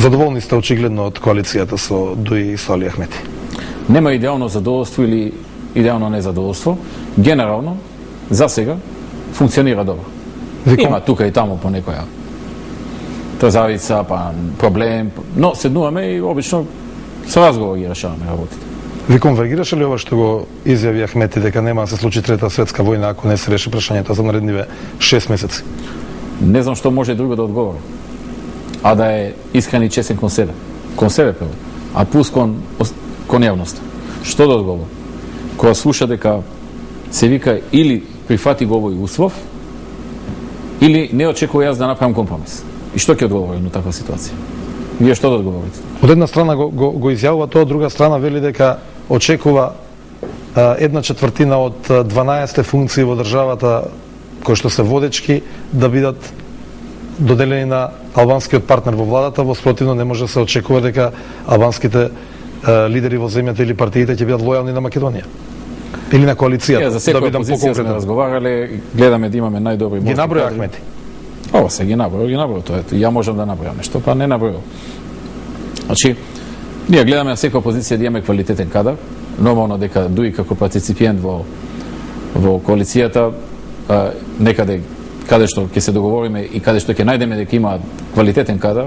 Задоволни сте очигледно од коалицијата со Дуи и со Али Ахмети? Нема идеално задоволство или идеално незадоволство. Генерално, за сега, функционира добро. Има тука и таму по некоја трзавица, па проблем, но седнуваме и обично со разговор ги решаваме работите. Ви конвергираше ли ова што го изјави Ахмети дека нема да се случи трета светска војна ако не се реши прашањето за наредниве 6 месеци? Не знам што може друго да одговори. А да е искрен и честен кон себе. Кон себе прво. А плюс кон јавноста. Што да одговори? Кога слуша дека се вика или прифати го овој услов, или не очекува јас да направам компромис. И што ќе одговори на таква ситуација? Вие што да одговорите? Од една страна го изјавува тоа, од друга страна вели дека очекува 1/4 од 12 функции во државата кои што се водечки да бидат доделени на албанскиот партнер во владата, во спротивно не може да се очекува дека албанските лидери во земјата или партиите ќе бидат лојални на Македонија или на коалицијата. За секоја позиција сме разговарале, гледаме да имаме најдобри можни. Ги наброја Ахмети. Ова се ги наброја, тоа е. Ја можам да набројам нешто, па не набројам. Значи, ние гледаме на секоја позиција да имаме квалитетен кадар. Нормално дека Дуи како партиципиент во коалицијата некаде каде што ќе се договориме и каде што ќе најдеме дека има квалитетен кадар,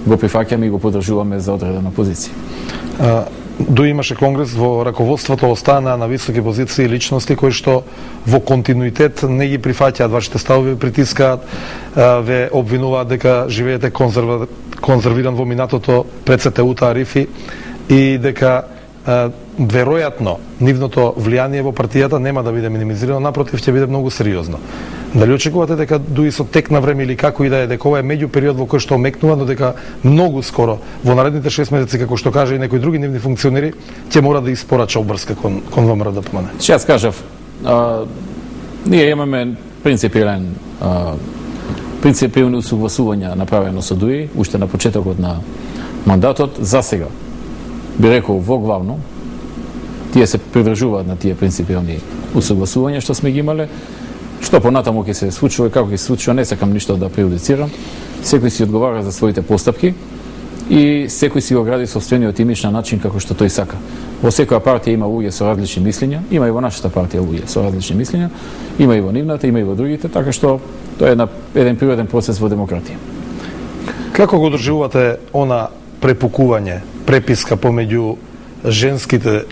го прифаќаме и го поддржуваме за одредена позиција. Дуи имаше конгрес во раководството, остана на високи позиции личности кои што во континуитет не ги прифаќаат вашите ставови, притискаат, ве обвинуваат дека живеете конзервиран во минатото пред СТУ-та Арифи и дека веројатно нивното влијание во партијата нема да биде минимизирано, напротив ќе биде многу сериозно. Дали очекувате дека Дуи со тек на време или како и да е, дека ова е меѓу период во кој што омекнува, но дека многу скоро во наредните 6 месеци, како што кажа и некои други нивни функционери, ќе мора да испорача обврска кон ВМРО да помане? Јас кажав, ние имаме принципилни усогласувања направено со Дуи, уште на почетокот на мандатот. За сега би рекол во главно тие се придржуваат на тие принципилни усогласувања што сме ги имале. Што понатаму ќе се случува и како ќе се случува, не сакам ништо да преюдицирам. Секој си одговара за своите постапки и секој си го гради собствениот имидж на начин како што тој сака. Во секоја партија има луѓе со различни мислења, има и во нашата партија луѓе со различни мислења, има и во нивната, има и во другите, така што тоа е еден природен процес во демократија. Како го доживувате она препукување, преписка помеѓу женските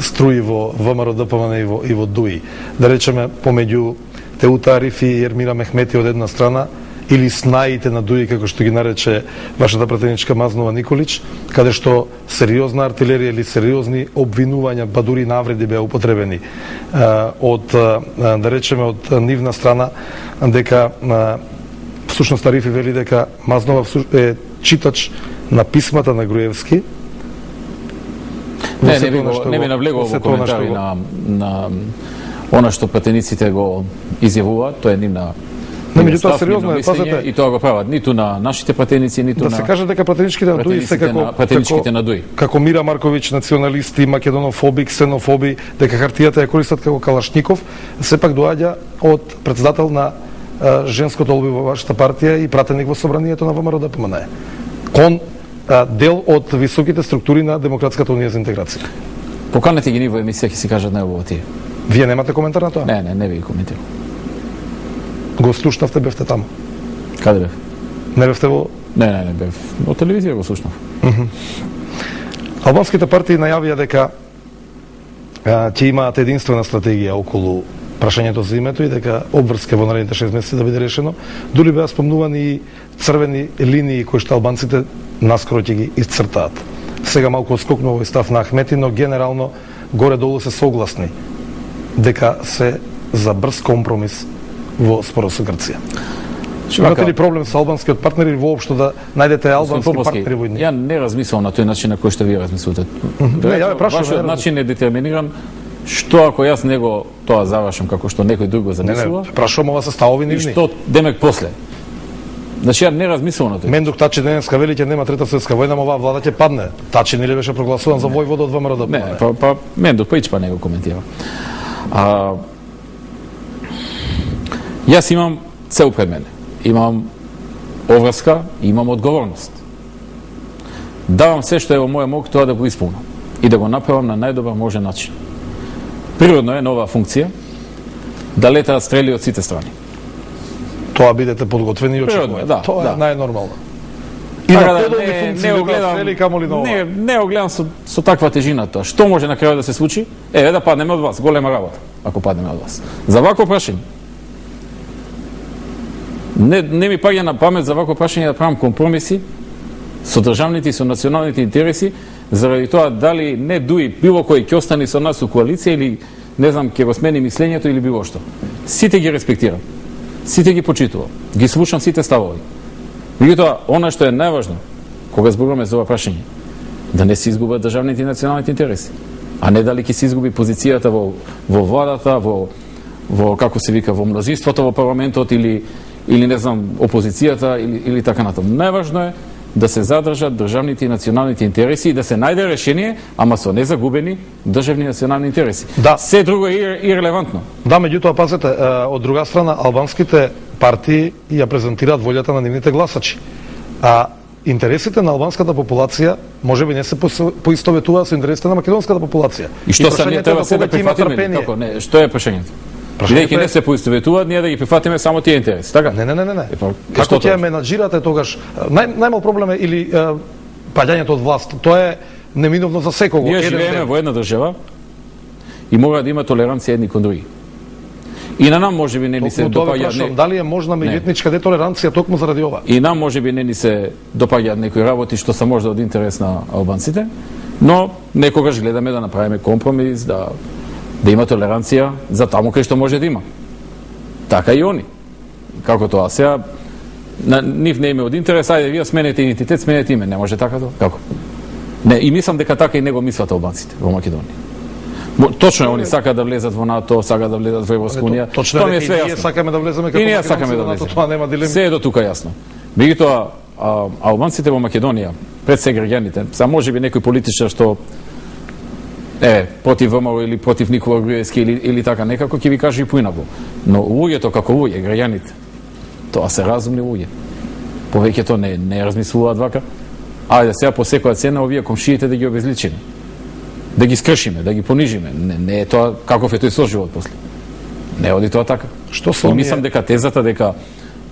струи во ВМРО ДПМН и во Дуи? Да речеме помеѓу Теута Арифи и Ермира Мехмети од една страна, или снаите на Дуи, како што ги нарече вашата пратеничка Мазнова Николич, каде што сериозна артилерија или сериозни обвинувања, па дури навреди беа употребени од, да речеме, од нивна страна, дека всушност Арифи вели дека Мазнова е читач на писмата на Груевски. Не би навлегувал во коментари на она што пратениците го изјавуваат, тоа е нивна. Меѓутоа сериозно е, пазете, и тоа го прават ниту на нашите пратеници, ниту на да се каже дека пратеничките на Дуи се како Мира Марковиќ, националисти, македонофоби, ксенофоби, дека хартијата ја користат како калашников, сепак доаѓа од претседател на женското лоби во вашата партија и пратеник во собранието на ВМРО ДПМН. Кон дел од високите структури на Демократската унија за интеграција. Поканете ги ни во емисија, ќе си кажат најубаво тие. Вие немате коментар на тоа? Не ви коментирам. Го слушнавте, бевте таму? Каде бев? Не бевте во... Не бев. Во телевизија го слушнав. Албанските партии најавија дека ќе имаат единствена стратегија околу прашањето за името и дека обврска во наредните 6 месеци да биде решено. Дури беа спомнувани и црвени линии кои што албанците наскоро ќе ги исцртаат. Сега малку отскокнува овој став на Ахмети, но генерално горе-долу се согласни дека се за брз компромис во спорот со Грција. Имате ли проблем со албанскиот партнер или воопшто да најдете албански партнери во идни? Ја не размислувам на тој начин на кој што вие размислувате. Вашиот начин е детерминиран. Што ако јас него тоа завршам како што некој друг го замислува? Не, прашувам, ова се ставови нивни. И што демек после? Значи ја не размислувам на тој. Мендук Тачи денеска вели ќе нема трета светска војна, но оваа влада ќе падне. Тачи нели беше прогласуван за војвода од ВМРО ДПМН? Не, па Мендук па не го коментира. Јас имам цел пред мене. Имам обврска, имам одговорност. давам се што е во моја мог тоа да го исполнам и да го направам на најдобар можен начин. Природно е нова функција да летаат стрели од сите страни. Тоа бидете подготвени и очекувате. Да, Тоа е да. најнормално. И Така на да, подобни функции летаат стрели камоли на ова. не го гледам со таква тежина тоа. Што може на крајот да се случи? Еве да паднеме од вас, голема работа, ако паднеме од вас. За вако прашање. Не ми паѓа на памет за вако прашање да правам компромиси со државните и со националните интереси, заради тоа дали не дуи било кој ќе остане со нас у коалиција или не знам ќе го смени мислењето или било што. Сите ги респектирам. Сите ги почитувам. Ги слушам сите ставови. Меѓутоа, она што е најважно кога зборуваме за ова прашање, да не се изгубат државните и националните интереси, а не дали ќе се изгуби позицијата во владата, во како се вика, во мнозинството во парламентот или не знам опозицијата или така натаму. Најважно е да се задржат државните и националните интереси и да се најде решение, ама со незагубени државни и национални интереси. Да. Се друго е ирелевантно. Да, меѓутоа пазете, од друга страна албанските партии ја презентираат волјата на нивните гласачи. А интересите на албанската популација можеби не се поистоветуваат со интересите на македонската популација. И што са ние треба се да прифатиме? Како не? Што е прашањето? Бидејќи не се поистоветуваат, ние да ги прифатиме само тие интереси, така? Не. Како ќе ја менаџирате тогаш? Најмал проблем е или паѓањето од власт. Тоа е неминовно за секого. Ние живееме во една држава и мора да има толеранција едни кон други. И на нам можеби не ни се допаѓа дали е можна меѓуетничка детолеранција токму заради ова. И нам можеби не ни се допаѓаат некои работи што се можда од интерес на албанците, но некогаш гледаме да направиме компромис, да има толеранција за таму кај што може да има. Така и они. Како тоа сега нив не име од интерес, ајде вие сменете идентитет, сменете име, не може така тоа. Како? Не, и мислам дека така и не го мислат албанците во Македонија. Точно е, они сакаат да влезат во НАТО, сакаат да влезат во Европска унија. Тоа е све јасно. Ние сакаме да влеземе како Македонци во НАТО, тоа нема дилема. Се е до тука јасно. Меѓутоа, албанците во Македонија, пред се граѓаните, са можеби некој политичар што против ВМРО или против Никола Груевски или така некако ќе ви каже и поинаку. Но луѓето како луѓе, граѓаните, тоа се разумни луѓе. Повеќето не размислуваат вака. Ајде сега по секоја цена овие комшиите да ги обезличиме. Да ги скршиме, да ги понижиме. Не е тоа каков е тој соживот после. Не оди тоа така. Што со мислам дека тезата дека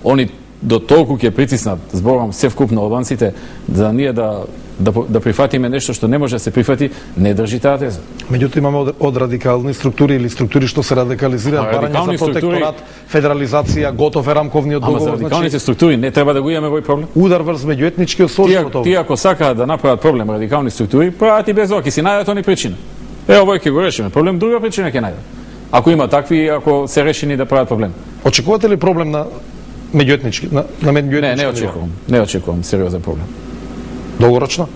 они до толку ќе притиснат, зборувам се вкупно албанците, за ние да прифатиме нешто што не може да се прифати, не држи таа теза. Меѓутоа имаме од радикални структури или структури што се радикализираат, барање за протекторат, федерализација, готов е рамковниот договор. Ама за радикалните структури не треба да го имаме овој проблем. Удар врз меѓуетничкиот соживот. Тие ако сакаат да направат проблем радикални структури, прават и без оки, си најдат они причина. Овој ќе го решиме. Проблем друга причина ќе најдат. Ако има такви, ако се решени да прават проблем. Очекувате ли проблем на меѓуетнички, на меѓуетнички? Не очекувам сериозен проблем. Долгорочно?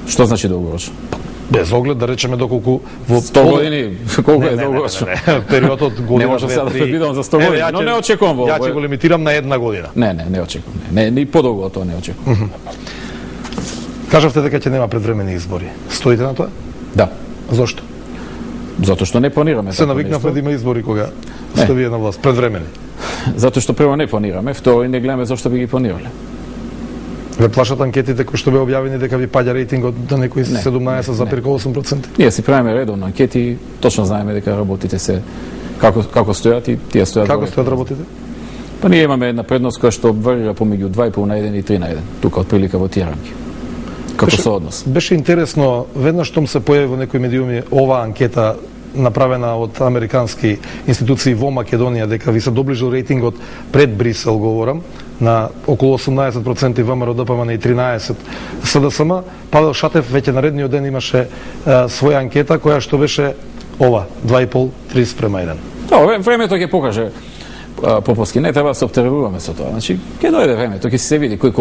Што значи долгорочно? Без оглед да речеме доколку во 100 години, колку е долгорочно? Периодот година. Не може сега да предвидам за 100 години, но не очекувам во. Ја ќе го лимитирам на една година. Не очекувам. Не, ни подолго од тоа не очекувам. Кажавте дека ќе нема предвремени избори. Стоите на тоа? Да. Зошто? Затоа што не планираме. Се навикнавме да има избори кога сте вие на власт, предвремени. Затоа што прво не планираме, второ и не гледаме зошто би ги планирале. Ве плашат анкетите кои што бе објавени дека ви паѓа рейтингот до некои 17,8%? Ние си правиме редовно анкети, точно знаеме дека работите се како стојат и тие стојат. Како стојат работите? Па ние имаме една предност која што варира помеѓу 2,5 на 1 и 3 на 1. Тука од прилика во тие рамки. Како сооднос. Беше интересно, веднаш што се појави во некои медиуми ова анкета направена од американски институции во Македонија, дека ви се доближил рейтингот пред Брисел, говорам, на околу 18% ВМРО ДПМН и 13% СДСМ. Павел Шатев веќе наредниот ден имаше своја анкета која што беше ова 2,5-30:1. Тоа времето ќе покаже Поповски, не треба да се оптервуваме со тоа. Значи, ќе дојде времето, ќе се види кој